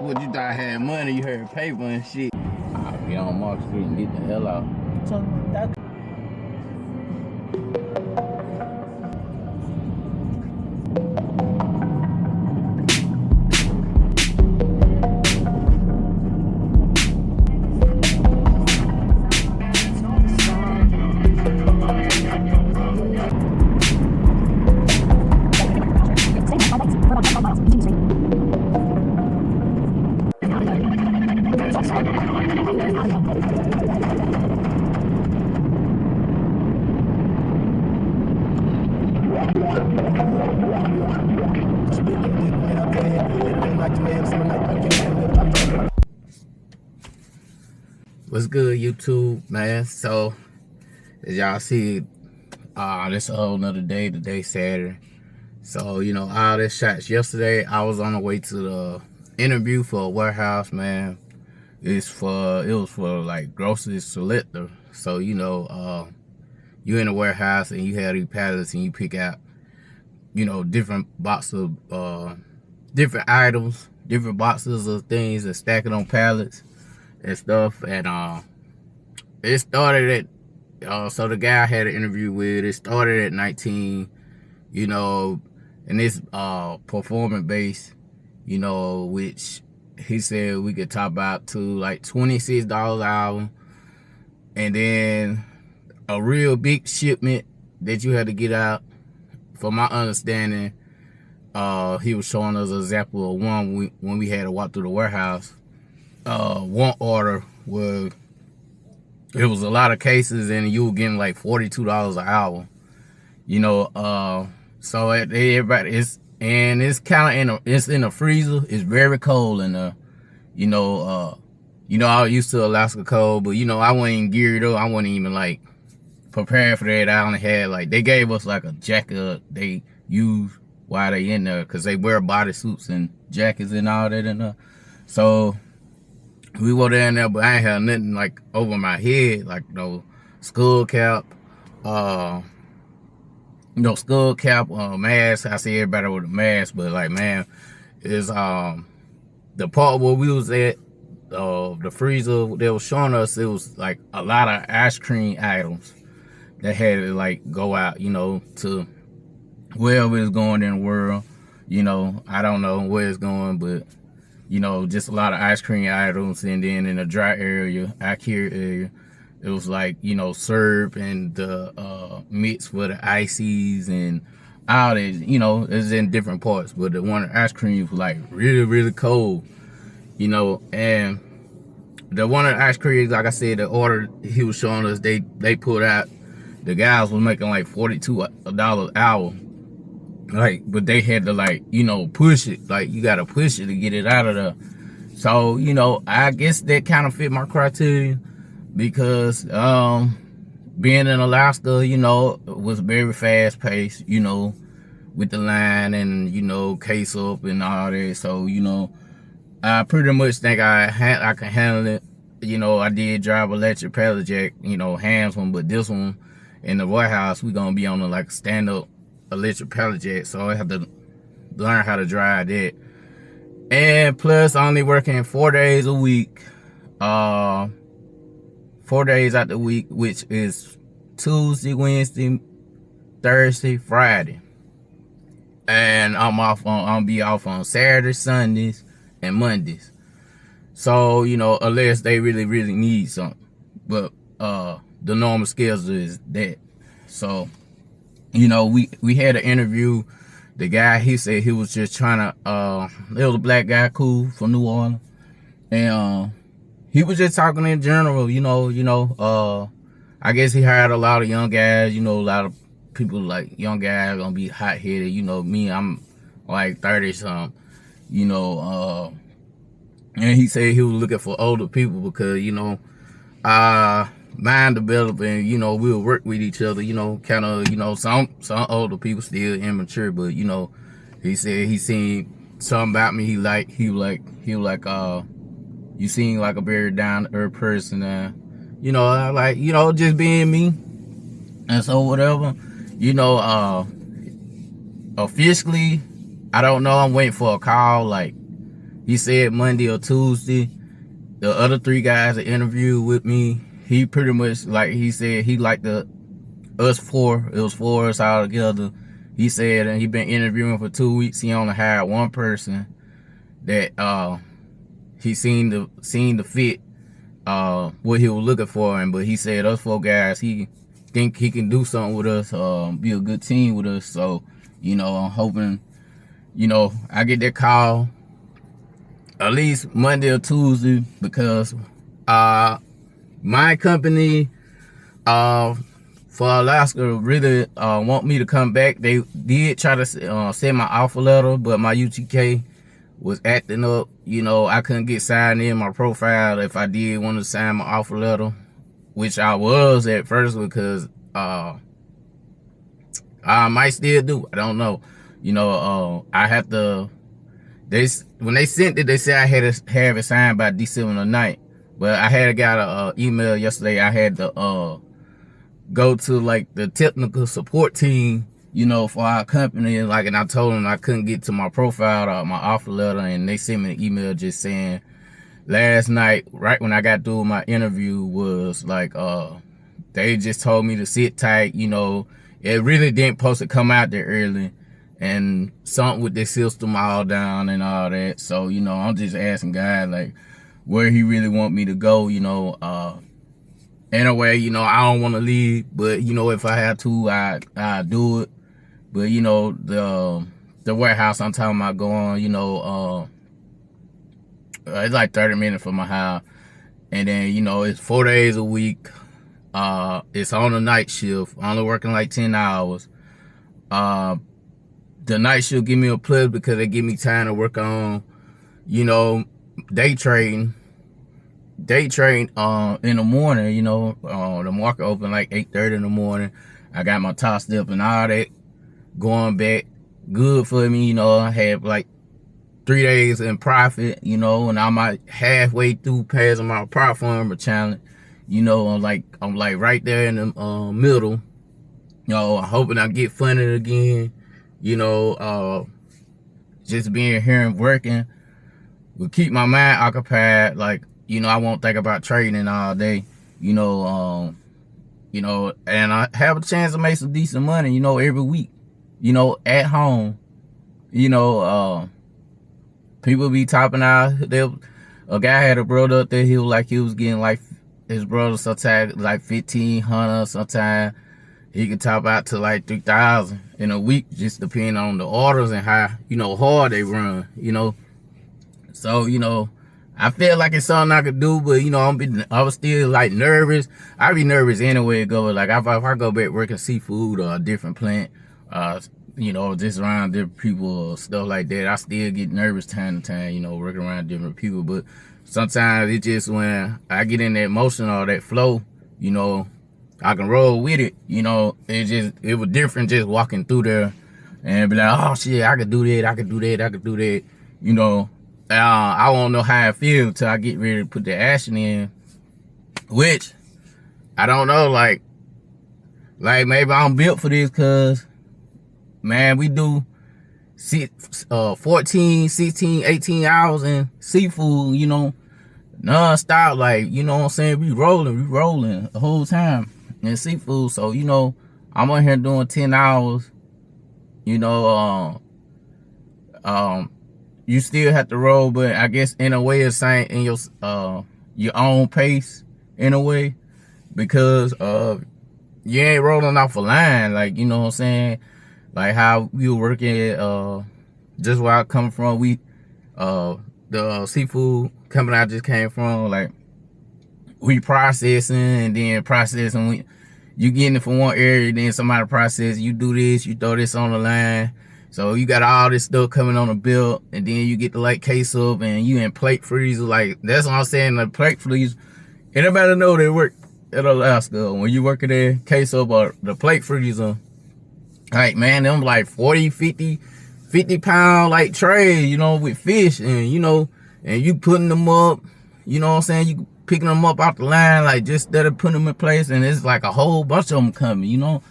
What you thought I had money? You heard paper and shit. I'll get on Mark Street and get the hell out. So that. What's good, YouTube, man? So, as y'all see, this a whole nother day. Today, Saturday. So, you know, all this shots yesterday. I was on the way to the interview for a warehouse, man. It was for like grocery selector. So, you know, you in a warehouse and you have these pallets and you pick out, you know, different boxes of different items, different boxes of things and stack it on pallets and stuff. And it started at so the guy I had an interview with, it started at 19, you know, and it's performance based, you know, which he said we could top out to like $26 an hour. And then a real big shipment that you had to get out, from my understanding, he was showing us an example of one when we had to walk through the warehouse. One order was, it was a lot of cases and you were getting like $42 an hour, you know. So everybody, it's kind of it's in a freezer. It's very cold in there, you know. I was used to Alaska cold, but you know, I wasn't even geared up. I wasn't even like prepared for that. I only had like, they gave us like a jacket they use while they in there, because they wear bodysuits and jackets and all that in there. So we were there in there, but I ain't had nothing like over my head, like no skull cap, mask. I see everybody with a mask, but like, man, is the part where we was at, the freezer they was showing us, it was like a lot of ice cream items that had to like go out, you know, to wherever it's going in the world. You know, I don't know where it's going, but you know, just a lot of ice cream items. And then in the dry area, Akira area, it was like, you know, syrup and the mix for the ices and all that, you know, it's in different parts. But the one ice cream was like really, really cold, you know. And the one of the ice creams, like I said, the order he was showing us, they put out, the guys was making like $42 an hour. Like, but they had to like, you know, push it. Like, you gotta push it to get it out of there. So, you know, I guess that kind of fit my criteria, because being in Alaska, you know, was very fast paced, you know, with the line and, you know, case up and all that. So, you know, I pretty much think I can handle it. You know, I did drive electric pallet jack, you know, hands one, but this one in the warehouse, we gonna be on a like stand up electric pallet jack, so I have to learn how to drive that. And plus, I only working 4 days a week, 4 days out the week, which is Tuesday, Wednesday, Thursday, Friday, and I'll be off on Saturdays, Sundays, and Mondays. So, you know, unless they really need something, but the normal schedule is that. So, you know, we had an interview. The guy, he said he was just trying to, it was a black guy, cool, from New Orleans. And he was just talking in general, you know, I guess he hired a lot of young guys, you know, a lot of people like young guys gonna be hot-headed. You know, me, I'm like 30-something, you know, and he said he was looking for older people because, you know, mind developing, you know, we'll work with each other, you know, kind of, you know, some older people still immature, but, you know, he said he seen something about me. He was like, you seem like a very down-to-earth person, you know, I like, you know, just being me. And so whatever, you know, officially, I don't know, I'm waiting for a call, like, He said Monday or Tuesday. The other 3 guys that interviewed with me, he pretty much, like, he said he liked us 4. It was 4 of us all together. He said, and he been interviewing for 2 weeks. He only hired 1 person that he seen the fit, what he was looking for. And but he said us 4 guys, he think he can do something with us, be a good team with us. So, you know, I'm hoping, you know, I get that call at least Monday or Tuesday, because my company for Alaska really want me to come back. They did try to send my offer letter, but my UTK was acting up. You know, I couldn't get signed in my profile if I did want to sign my offer letter, which I was at first, because I might still do. I don't know. You know, I have to. When they sent it, they said I had to have it signed by December the 9th. But I had got a email yesterday. I had to go to like the technical support team, you know, for our company. And I told them I couldn't get to my profile or my offer letter, and they sent me an email just saying last night, right when I got through my interview, was like they just told me to sit tight. You know, it really didn't supposed to come out there early, and something with the system all down and all that. So, you know, I'm just asking God, like, where he really want me to go, you know. In a way, you know, I don't want to leave, but, you know, if I have to, I do it. But, you know, the warehouse I'm talking about going, you know, it's like 30 minutes from my house. And then, you know, it's 4 days a week. It's on a night shift, only working like 10 hours. The night shift give me a plus because they give me time to work on, you know, day trading in the morning. You know, the market open like 8:30 in the morning. I got my top step and all that going back good for me. You know, I had like 3 days in profit, you know, and I'm like halfway through passing my prop farmer challenge. You know, I'm like right there in the middle. You know, I'm hoping I get funded again. You know, just being here and working will keep my mind occupied. Like, you know, I won't think about trading all day. You know, and I have a chance to make some decent money, you know, every week. You know, at home. You know, people be topping out. A guy had a brother up there. He was getting like his brother sometimes like 1,500. Sometimes he could top out to like 3,000 in a week, just depending on the orders and how, you know, hard they run. You know, so, you know, I feel like it's something I could do, but, you know, I was still like nervous. I be nervous anyway. Go like if I go back working seafood or a different plant, you know, just around different people or stuff like that, I still get nervous time to time, you know, working around different people. But sometimes it just, when I get in that motion or that flow, you know, I can roll with it. You know, it was different just walking through there and be like, oh shit, I could do that, I could do that, I could do that. You know, I won't know how I feel till I get ready to put the action in, which I don't know, like maybe I'm built for this, cause man, we do 14, 16, 18 hours in seafood, you know, non-stop, like, you know what I'm saying? We rolling the whole time in seafood. So, you know, I'm on here doing 10 hours, you know, you still have to roll, but I guess in a way it's saying in your own pace in a way, because you ain't rolling off a line, like, you know what I'm saying? Like how we were working at just where I come from, the seafood company I just came from, like we processing and then processing. You getting it from one area, then somebody process. You do this, you throw this on the line. So you got all this stuff coming on the bill, and then you get the like case up, and you in plate freezer. Like that's what I'm saying. The plate freezer, anybody know they work at Alaska when you working there, case up or the plate freezer. Like, man, them like 40, 50 pound like trays, you know, with fish, and you know, and you putting them up, you know what I'm saying? You picking them up off the line, like just instead of putting them in place, and it's like a whole bunch of them coming, you know.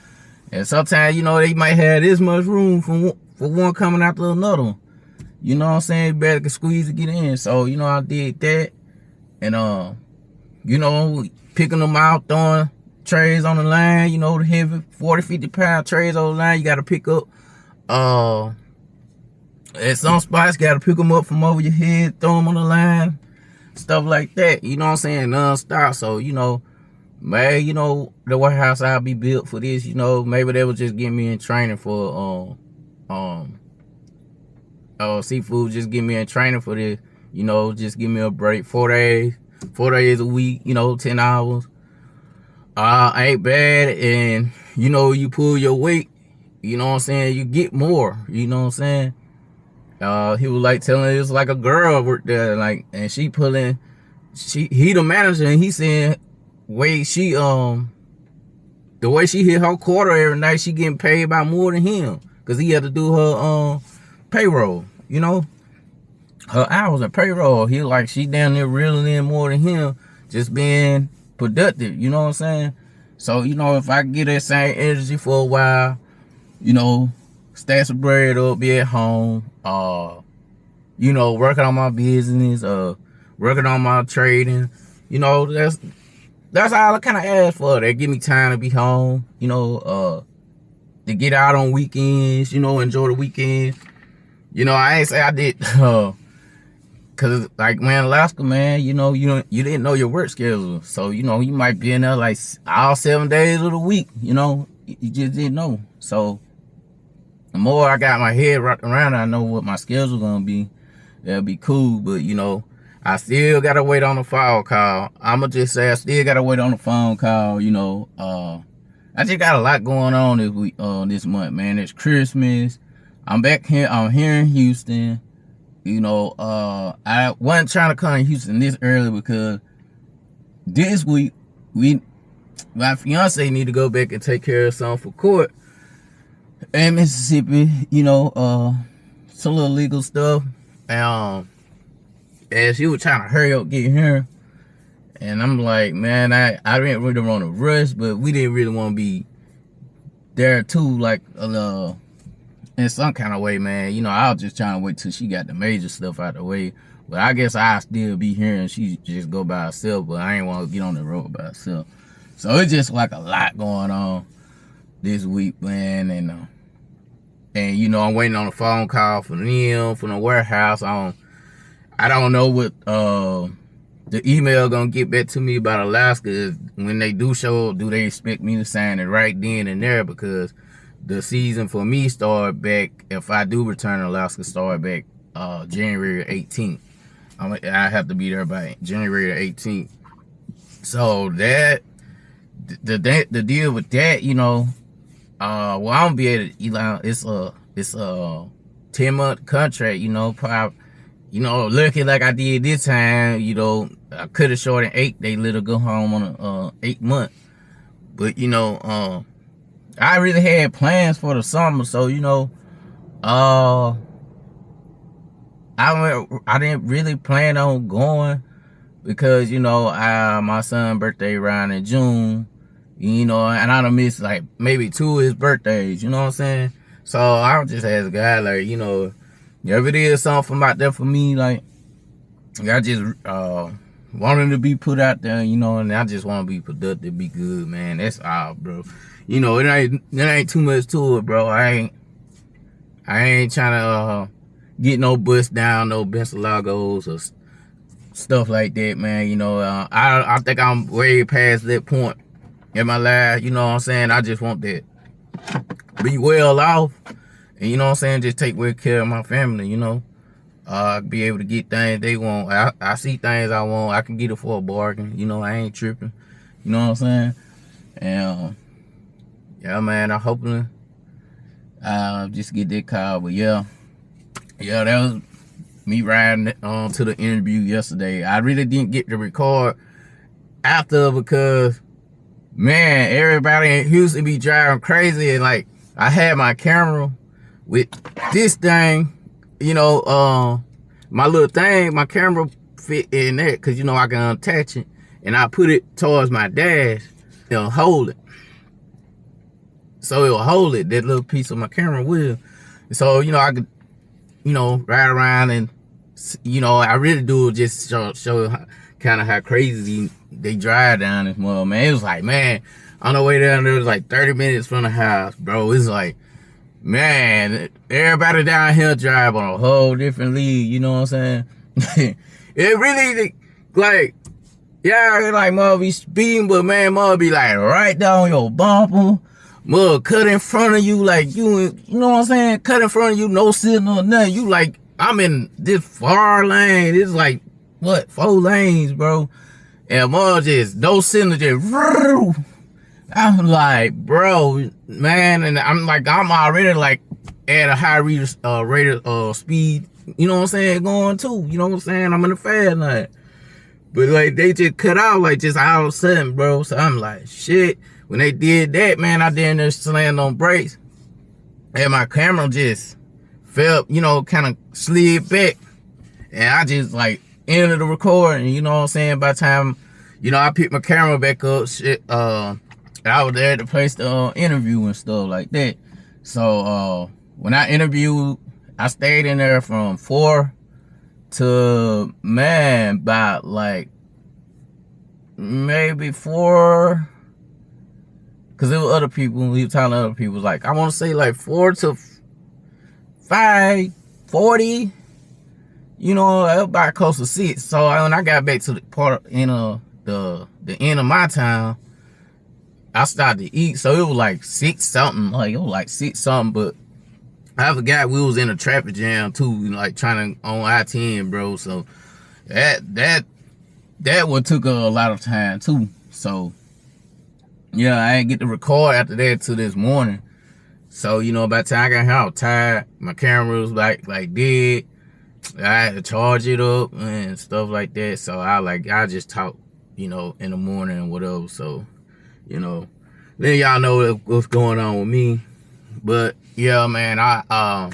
And sometimes, you know, they might have this much room for one coming after another one. you know what I'm saying, better can squeeze to get in. So, you know, I did that. And, you know, picking them out, throwing trays on the line, you know, the heavy 40, 50 pound trays on the line, you got to pick up. At some spots, got to pick them up from over your head, throw them on the line, stuff like that, you know what I'm saying, non-stop. So, you know, man, you know, the warehouse I'll be built for this, you know, maybe they would just get me in training for, seafood, just get me in training for this, you know, just give me a break, 4 days a week, you know, 10 hours. Ain't bad. And, you know, you pull your weight, you know what I'm saying, you get more, you know what I'm saying. He was like telling us like a girl worked there, like, and he the manager, and he saying the way she hit her quarter every night, she getting paid by more than him, because he had to do her payroll, you know, her hours and payroll. He like, she down there reeling in more than him, just being productive, you know what I'm saying. So, you know, if I get that same energy for a while, you know, stash some bread up, be at home, you know, working on my business, working on my trading, you know, that's all I kind of ask for. They give me time to be home, you know, to get out on weekends, you know, enjoy the weekend. You know, I ain't say I did, cause like, man, Alaska, man, you know, you didn't know your work schedule, so, you know, you might be in there like all 7 days of the week, you know, you just didn't know. So the more I got my head wrapped around, I know what my schedule gonna be. That'll be cool. But, you know, I still gotta wait on the phone call. I'ma just say I still gotta wait on the phone call. You know, I just got a lot going on this week, this month, man. It's Christmas. I'm back here. I'm here in Houston. You know, I wasn't trying to come to Houston this early because this week my fiance need to go back and take care of something for court in Mississippi, you know, some little legal stuff. And she was trying to hurry up get here. And I'm like, man, I didn't really want to rush, but we didn't really want to be there too, like, in some kind of way, man. You know, I was just trying to wait till she got the major stuff out the way. But I guess I'll still be here and she just go by herself, but I ain't want to get on the road by herself. So it's just like a lot going on this week, man. And you know, I'm waiting on a phone call from them, from the warehouse. I don't know what the email gonna get back to me about Alaska. When they do show up, do they expect me to sign it right then and there? Because the season for me started back, if I do return to Alaska, start back January 18th. I have to be there by January 18th. So that the deal with that, you know, well, I'm gonna be able to, you know, it's a 10-month contract, you know, probably, you know, looking like I did this time, you know, I could have shortened 8. They let her go home on a 8-month. But, you know, I really had plans for the summer, so, you know, I didn't really plan on going because, you know, my son's birthday around in June, you know, and I done missed like maybe 2 of his birthdays, you know what I'm saying? So I was just as a guy, like, you know, if it is something out there for me, like, I just wanted to be put out there, you know, and I just want to be productive, be good, man. That's all, bro. You know, it ain't too much to it, bro. I ain't trying to get no bust down, no Bensalagos or stuff like that, man. You know, I think I'm way past that point in my life, you know what I'm saying? I just want that be well off, and you know what I'm saying, just take well care of my family, you know. Be able to get things they want. I see things I want, I can get it for a bargain, you know. I ain't tripping, you know what I'm saying? And yeah, man, I'm hoping just get that call. But yeah, that was me riding to the interview yesterday. I really didn't get to record after because, man, everybody in Houston be driving crazy, and like, I had my camera with this thing, you know, my little thing, my camera fit in there, because, you know, I can attach it, and I put it towards my dash, it'll hold it. So it'll hold it, that little piece of my camera will. So, you know, I could you know, ride around and, you know, I really do just show kind of how crazy they drive down this mud, man. It was like, man, on the way down there, it was like 30 minutes from the house, bro. It's like, man, everybody down here drive on a whole different league, you know what I'm saying? It really, like, yeah, like, mother be speeding, but man, mother be like right down your bumper. Mother cut in front of you, like, you know what I'm saying? Cut in front of you, no signal or nothing. You like, I'm in this far lane. It's like, what, 4 lanes, bro. And mother just, no signal, just, I'm like, bro, man, and I'm already like at a high rate of speed, you know what I'm saying, going too, you know what I'm saying, I'm in the fast lane. But like, they just cut out like just all of a sudden, bro. So I'm like, shit. When they did that, man, I didn't just slammed on brakes. And my camera just fell, you know, kind of slid back. And I just like ended the recording, you know what I'm saying? By the time, you know, I picked my camera back up, shit, I was there at the place to interview and stuff like that. So when I interviewed, I stayed in there from 4 to, man, about like maybe 4, because there were other people, he was telling other people, like, I want to say like 4 to 5:40, you know, about close to 6. So when I got back to the part in the end of my town, I started to eat. So it was like 6 something, like it was like 6 something, but I forgot we was in a traffic jam too, like trying to on I-10, bro. So that one took a lot of time too. So yeah, I didn't get to record after that till this morning. So, you know, by the time I got here, I was tired. My camera was like dead. I had to charge it up and stuff like that. So I just talk, you know, in the morning and whatever. So, you know, then y'all know what's going on with me. But yeah, man, I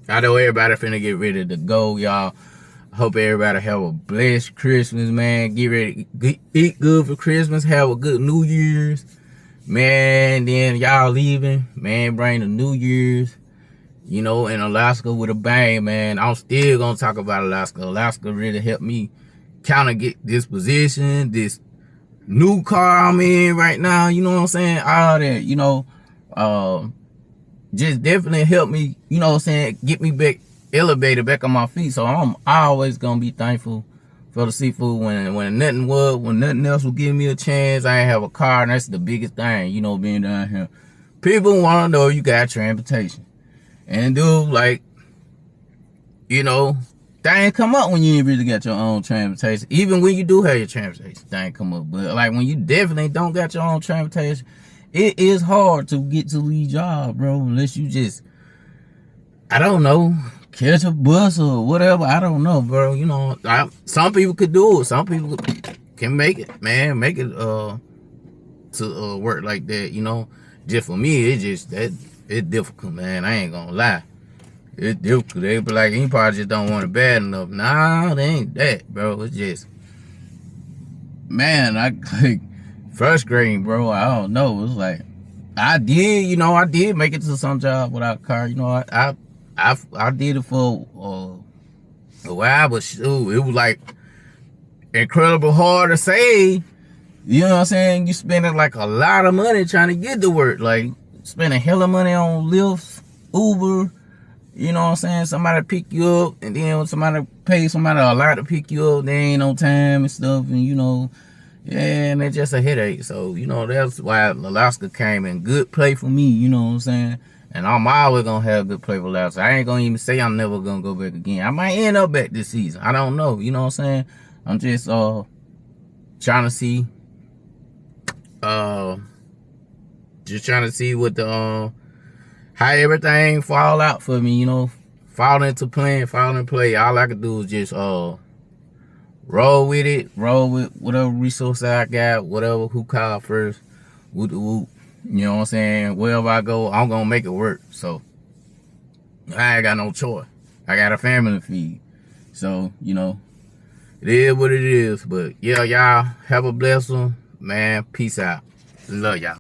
know everybody finna get ready to go, y'all. Hope everybody have a blessed Christmas, man. Get ready to eat good for Christmas. Have a good New Year's, man. Then y'all leaving, man. Bring the New Year's, you know, in Alaska with a bang, man. I'm still gonna talk about Alaska. Alaska really helped me kind of get this position, this new car I'm in right now. You know what I'm saying? All that, you know, just definitely helped me, you know what I'm saying, get me back elevated back on my feet. So I'm always gonna be thankful for the seafood when nothing else was giving me a chance. I ain't have a car, and that's the biggest thing, you know, being down here. People wanna know you got transportation. And dude, like, you know, things come up when you ain't really got your own transportation. Even when you do have your transportation, things come up. But like when you definitely don't got your own transportation, it is hard to get to these jobs, bro, unless you just, I don't know, catch a bus or whatever. I don't know, bro. You know, some people could do it. Some people can make it, man. Make it to work like that, you know. Just for me, it's difficult, man. I ain't gonna lie. It's difficult. They be like, he probably just don't want it bad enough. Nah, they ain't that, bro. It's just, man, like frustrating, bro. I don't know. It's like I did make it to some job without a car. You know, I did it for a while, but shoot, it was like incredible hard to save. You know what I'm saying? You spending like a lot of money trying to get to work. Like spending hella money on Lyft, Uber. You know what I'm saying? Somebody pick you up, and then when somebody pay somebody a lot to pick you up, they ain't on time and stuff, and you know, yeah, and it's just a headache. So, you know, that's why Alaska came in good play for me, you know what I'm saying? And I'm always gonna have a good play for Alaska. I ain't gonna even say I'm never gonna go back again. I might end up back this season. I don't know, you know what I'm saying? I'm just trying to see what the how everything fall out for me, you know, fall into play. All I can do is just roll with whatever resource I got, whatever who called first, whoop the whoop. You know what I'm saying? Wherever I go, I'm gonna make it work. So I ain't got no choice. I got a family to feed. So, you know, it is what it is. But yeah, y'all have a blessed one, man. Peace out. Love y'all.